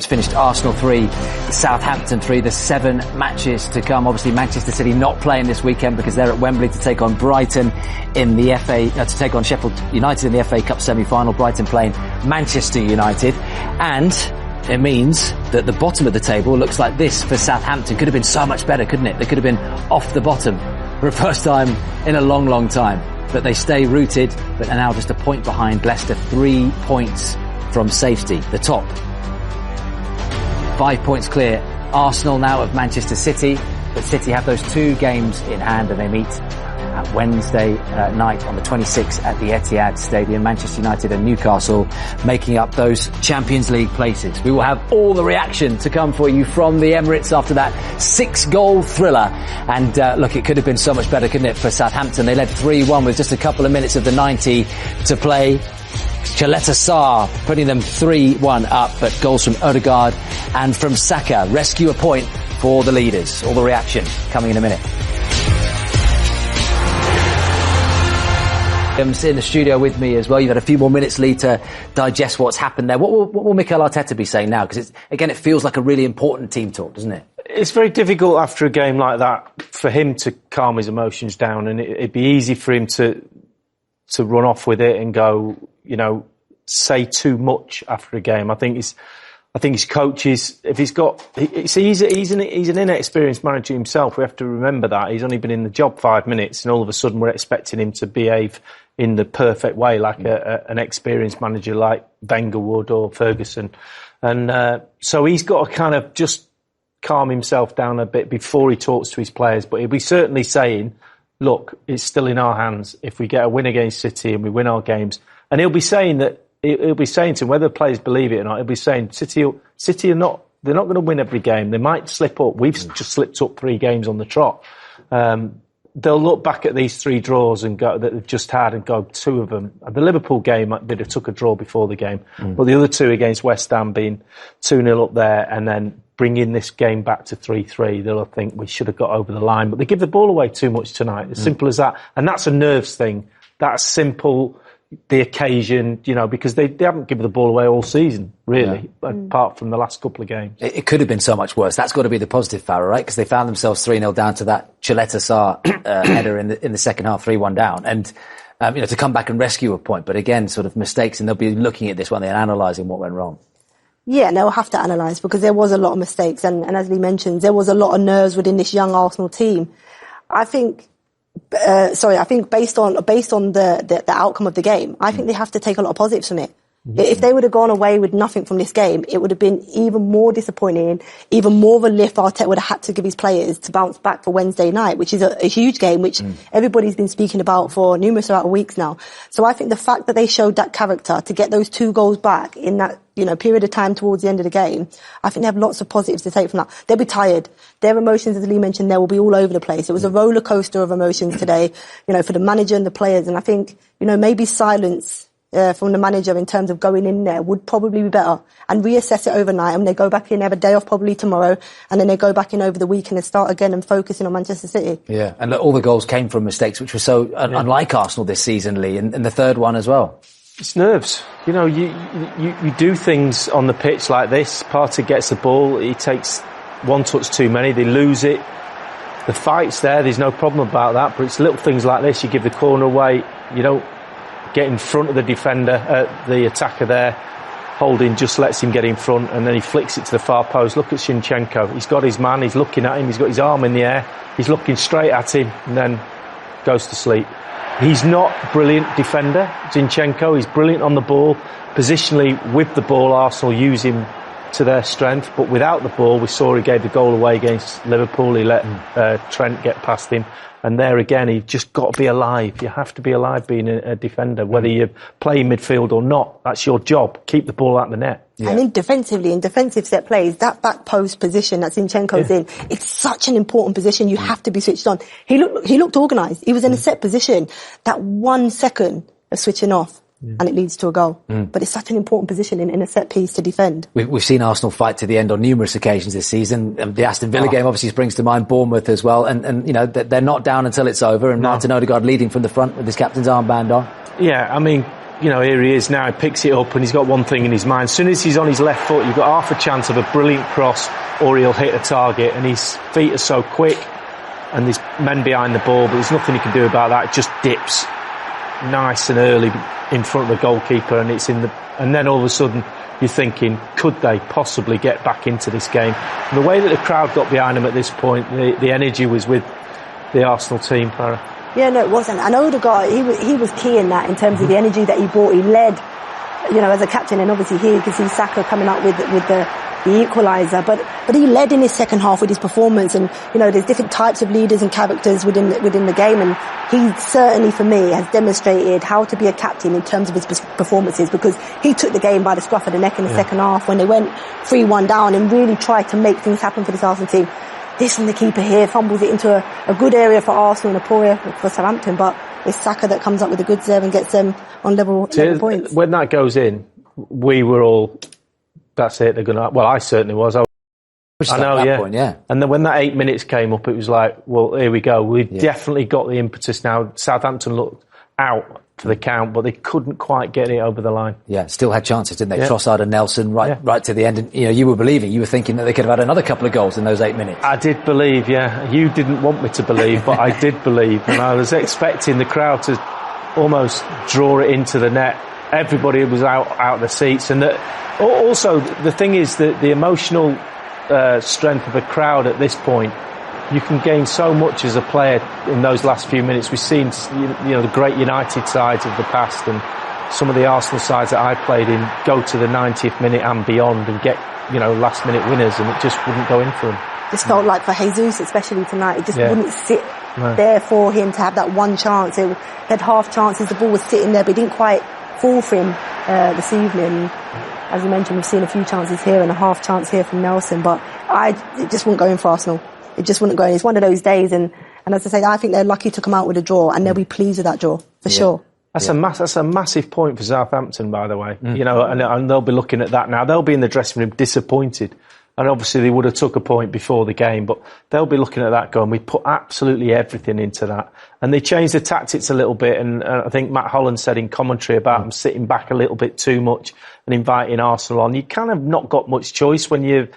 It's finished Arsenal 3, Southampton 3, there's 7 matches to come. Obviously Manchester City not playing this weekend because they're at Wembley to take on Brighton in the to take on Sheffield United in the FA Cup semi-final. Brighton playing Manchester United. And it means that the bottom of the table looks like this for Southampton. Could have been so much better, couldn't it? They could have been off the bottom for the first time in a long, long time. But they stay rooted, but are now just a point behind Leicester, 3 points from safety. The top 5 points clear. Arsenal now of Manchester City, but City have those 2 games in hand and they meet at Wednesday night on the 26th at the Etihad Stadium. Manchester United and Newcastle making up those Champions League places. We will have all the reaction to come for you from the Emirates after that 6-goal thriller. And look, it could have been so much better, couldn't it, for Southampton? They led 3-1 with just a couple of minutes of the 90 to play. Sarr putting them 3-1 up, but goals from Odegaard and from Saka rescue a point for the leaders. All the reaction coming in a minute. In the studio with me as well. You've had a few more minutes, Lee, to digest what's happened there. What will Mikel Arteta be saying now? Because it feels like a really important team talk, doesn't it? It's very difficult after a game like that for him to calm his emotions down, and it'd be easy for him to run off with it and go, say too much after a game. I think his coaches, if he's an inexperienced manager himself. We have to remember that he's only been in the job 5 minutes, and all of a sudden we're expecting him to behave in the perfect way, like an experienced manager like Wenger would or Ferguson. And so he's got to kind of just calm himself down a bit before he talks to his players. But he'll be certainly saying, look, it's still in our hands. If we get a win against City and we win our games, and he'll be saying to him, whether the players believe it or not, he'll be saying City are not, they're not going to win every game. They might slip up. We've just slipped up 3 games on the trot. They'll look back at these 3 draws and go that they've just had and go 2 of them. The Liverpool game, they'd have took a draw before the game, but the other 2 against West Ham being 2-0 up there and then bringing this game back to 3-3, they'll think we should have got over the line. But they give the ball away too much tonight. As simple as that. And that's a nerves thing. That's simple. The occasion, because they haven't given the ball away all season, really, apart from the last couple of games. It could have been so much worse. That's got to be the positive, Farah, right? Because they found themselves 3-0 down to that Sarr header in the second half, 3-1 down. And, to come back and rescue a point. But again, sort of mistakes, and they'll be looking at this when they're analysing what went wrong. Yeah, and they'll have to analyse because there was a lot of mistakes. And as Lee mentioned, there was a lot of nerves within this young Arsenal team. I think based on the outcome of the game, I think they have to take a lot of positives from it. If they would have gone away with nothing from this game, it would have been even more disappointing, even more of a lift Arteta would have had to give his players to bounce back for Wednesday night, which is a huge game, which everybody's been speaking about for numerous amount of weeks now. So I think the fact that they showed that character to get those 2 goals back in that, period of time towards the end of the game, I think they have lots of positives to take from that. They'll be tired. Their emotions, as Lee mentioned, they will be all over the place. It was a roller coaster of emotions today, for the manager and the players. And I think, maybe silence from the manager in terms of going in there would probably be better, and reassess it overnight, and they go back in, have a day off probably tomorrow, and then they go back in over the weekend and start again and focusing on Manchester City. Yeah, and look, all the goals came from mistakes, which were so unlike Arsenal this season, Lee, and the third one as well. It's nerves. You do things on the pitch like this. Partey gets the ball, he takes 1 touch too many, they lose it. The fight's there's no problem about that, but it's little things like this. You give the corner away, you don't get in front of the defender, the attacker there. Holding just lets him get in front, and then he flicks it to the far post. Look at Zinchenko. He's got his man, he's looking at him, he's got his arm in the air, he's looking straight at him, and then goes to sleep. He's not a brilliant defender, Zinchenko. He's brilliant on the ball. Positionally, with the ball, Arsenal use him to their strength, but without the ball, we saw he gave the goal away against Liverpool. He let Trent get past him. And there again, you've just got to be alive. You have to be alive being a defender, whether you play midfield or not. That's your job. Keep the ball out the net. Yeah. And in defensive set plays, that back post position that Zinchenko's in, it's such an important position. You have to be switched on. He looked organised. He was in a set position. That 1 second of switching off, and it leads to a goal. But it's such an important position in a set piece to defend. We've seen Arsenal fight to the end on numerous occasions this season. The Aston Villa game obviously springs to mind, Bournemouth as well. And they're not down until it's over. And Martin Odegaard leading from the front with his captain's armband on. Yeah, I mean, here he is now, he picks it up and he's got one thing in his mind. As soon as he's on his left foot, you've got half a chance of a brilliant cross or he'll hit a target, and his feet are so quick and there's men behind the ball, but there's nothing he can do about that. It just dips nice and early in front of the goalkeeper, and and then all of a sudden you're thinking, could they possibly get back into this game? And the way that the crowd got behind him at this point, the energy was with the Arsenal team, Farah. Yeah, no, it wasn't. And Odegaard, he was key in that in terms of the energy that he brought. He led, as a captain, and obviously here you can see Saka coming up with the equaliser. But he led in his second half with his performance, and there's different types of leaders and characters within the game, and he certainly, for me, has demonstrated how to be a captain in terms of his performances, because he took the game by the scruff of the neck in the second half when they went 3-1 down and really tried to make things happen for this Arsenal team. This from the keeper here fumbles it into a good area for Arsenal and a poor area for Southampton, but it's Saka that comes up with the goods there and gets them on level points. When that goes in, we were all, that's it, they're going to, well, I certainly was. I know, yeah. Point, yeah. And then when that 8 minutes came up, it was like, well, here we go. We've definitely got the impetus now. Southampton looked out for the count, but they couldn't quite get it over the line. Yeah, still had chances, didn't they? Yeah. Trossard and Nelson right to the end. And, you were believing. You were thinking that they could have had another couple of goals in those 8 minutes. I did believe, yeah. You didn't want me to believe, but I did believe. And I was expecting the crowd to almost draw it into the net. Everybody was out of the seats. And also, the thing is that the emotional strength of a crowd at this point, you can gain so much as a player in those last few minutes. We've seen, the great United sides of the past, and some of the Arsenal sides that I played in go to the 90th minute and beyond and get, last minute winners, and it just wouldn't go in for them. Just felt like for Jesus, especially tonight, it just wouldn't sit there for him to have that one chance. He had half chances, the ball was sitting there, but it didn't quite fall for him this evening. As you mentioned, we've seen a few chances here and a half chance here from Nelson, but it just wouldn't go in for Arsenal. It just wouldn't go in. It's one of those days, and as I say, I think they're lucky to come out with a draw, and they'll be pleased with that draw, for sure. That's a massive point for Southampton, by the way. And they'll be looking at that now. They'll be in the dressing room disappointed. And obviously they would have took a point before the game, but they'll be looking at that going, we put absolutely everything into that. And they changed the tactics a little bit, and I think Matt Holland said in commentary about them sitting back a little bit too much and inviting Arsenal on. You kind of not got much choice when you're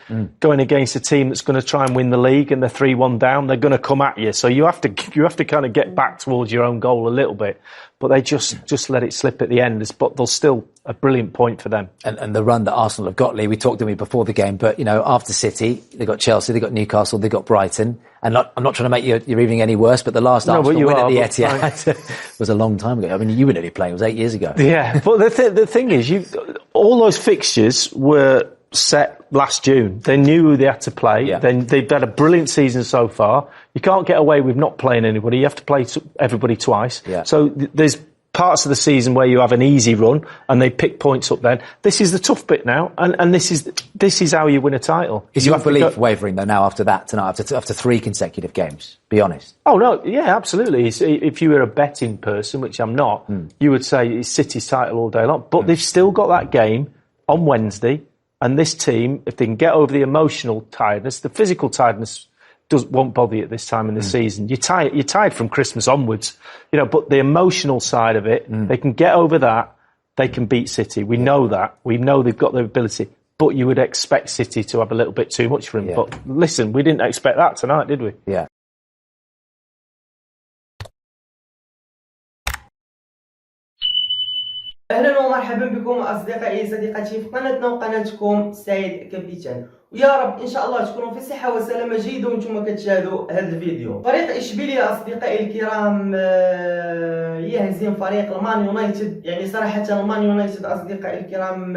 going against a team that's going to try and win the league and they're 3-1 down. They're going to come at you, so you have to kind of get back towards your own goal a little bit. But they just let it slip at the end. But they'll still a brilliant point for them. And the run that Arsenal have got, Lee, we talked to me before the game, but after City, they got Chelsea, they got Newcastle, they got Brighton. And I'm not trying to make your evening any worse, but the last Arsenal win at the Etihad was a long time ago. I mean, you were nearly playing; it was 8 years ago. Yeah, but the thing is, all those fixtures were set last June. They knew who they had to play. Yeah. They've had a brilliant season so far. You can't get away with not playing anybody. You have to play everybody twice. Yeah. So there's parts of the season where you have an easy run and they pick points up then. This is the tough bit now, and this is how you win a title. Is your belief wavering though now after that tonight, after 3 consecutive games? Be honest. Oh no, yeah, absolutely. If you were a betting person, which I'm not, you would say it's City's title all day long. But they've still got that game on Wednesday, and this team, if they can get over the emotional tiredness, the physical tiredness won't bother you at this time in the season. You're tired from Christmas onwards, but the emotional side of it, they can get over that, they can beat City. We know that. We know they've got the ability, but you would expect City to have a little bit too much for them. Yeah. But listen, we didn't expect that tonight, did we? Yeah. اهلا ومرحبا بكم اصدقائي صديقاتي في قناتنا وقناتكم سعيد كابيتان، ويا رب ان شاء الله تكونوا في صحه وسلامه جيده وانتم كتشاهدوا هذا الفيديو. فريق اشبيليه اصدقائي الكرام يهزم فريق المان يونايتد. يعني صراحه المان يونايتد اصدقائي الكرام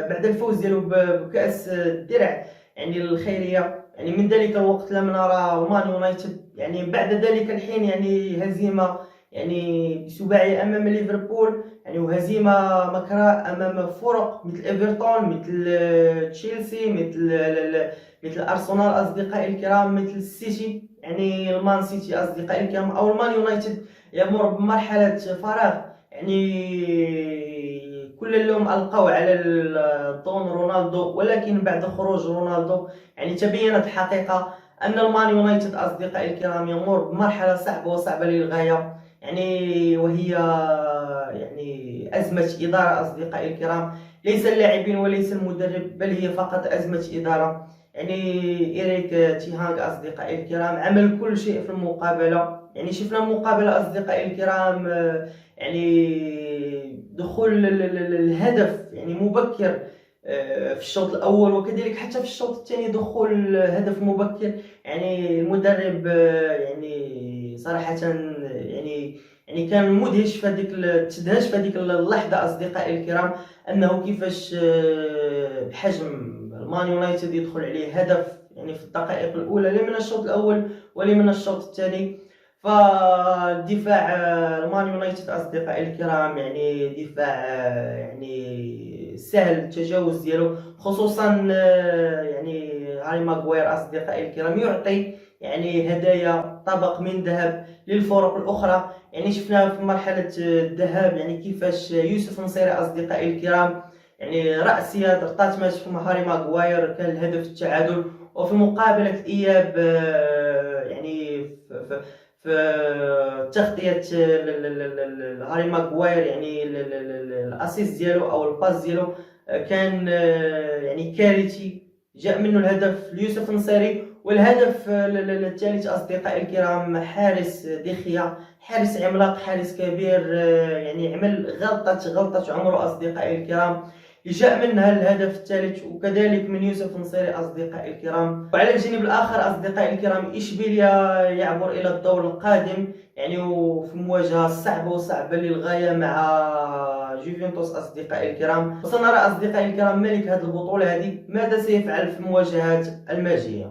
بعد الفوز ديالو بكاس الدرع يعني الخيريه، يعني من ذلك الوقت لم نرى المان يونايتد يعني بعد ذلك الحين يعني هزيمه يعني سباعي امام ليفربول، يعني وهزيمه مكراء امام فرق مثل ايفرتون، مثل تشيلسي، مثل ارسنال اصدقائي الكرام، مثل السيتي، يعني المان سيتي اصدقائي الكرام او المان يونايتد يمر بمرحله فراغ. يعني كل اللوم القوا على الظن رونالدو، ولكن بعد خروج رونالدو يعني تبينت الحقيقه ان المان يونايتد اصدقائي الكرام يمر بمرحله صعبه للغايه، يعني وهي يعني أزمة إدارة أصدقائي الكرام، ليس اللاعبين وليس المدرب، بل هي فقط أزمة إدارة. يعني إيريك تيهانغ أصدقائي الكرام عمل كل شيء في المقابلة. يعني شفنا المقابلة أصدقائي الكرام، يعني دخول الهدف يعني مبكر في الشوط الأول، وكذلك حتى في الشوط الثاني دخول هدف مبكر. يعني المدرب يعني صراحة يعني كان مدهش في تدهش في هذيك اللحظة أصدقائي الكرام، أنه كيفاش بحجم المان يونايتد يدخل عليه هدف يعني في الدقائق الأولى، لا من الشوط الأول ولا من الشوط الثاني. فالدفاع المان يونايتد أصدقائي الكرام يعني دفاع يعني سهل التجاوز ديالو، خصوصا يعني هاري ماغواير أصدقائي الكرام يعطي يعني هدايا طبق من ذهب للفرق الأخرى. يعني شفنا في مرحلة الذهاب يعني كيفاش يوسف نصيري أصدقائي الكرام يعني رأسية ضغطات ماتش مع هاري ماغواير كان الهدف التعادل. وفي مقابلة الإياب يعني في تغطية هاري ماغواير يعني الأسيست ديالو أو الباس ديالو كان يعني كارثي، جاء منه الهدف ليوسف نصيري. والهدف الثالث أصدقائي الكرام حارس دخيا، حارس عملاق، حارس كبير، يعني عمل غلطة عمره أصدقائي الكرام، جاء منها الهدف الثالث، وكذلك من يوسف نصيري أصدقائي الكرام. وعلى الجانب الآخر أصدقائي الكرام إشبيليا يعبر إلى الدور القادم يعني وفي مواجهة صعبة للغاية مع جوفنتوس أصدقائي الكرام. وسنرى أصدقائي الكرام ملك هذه البطولة هذه ماذا سيفعل في المواجهات الماجية.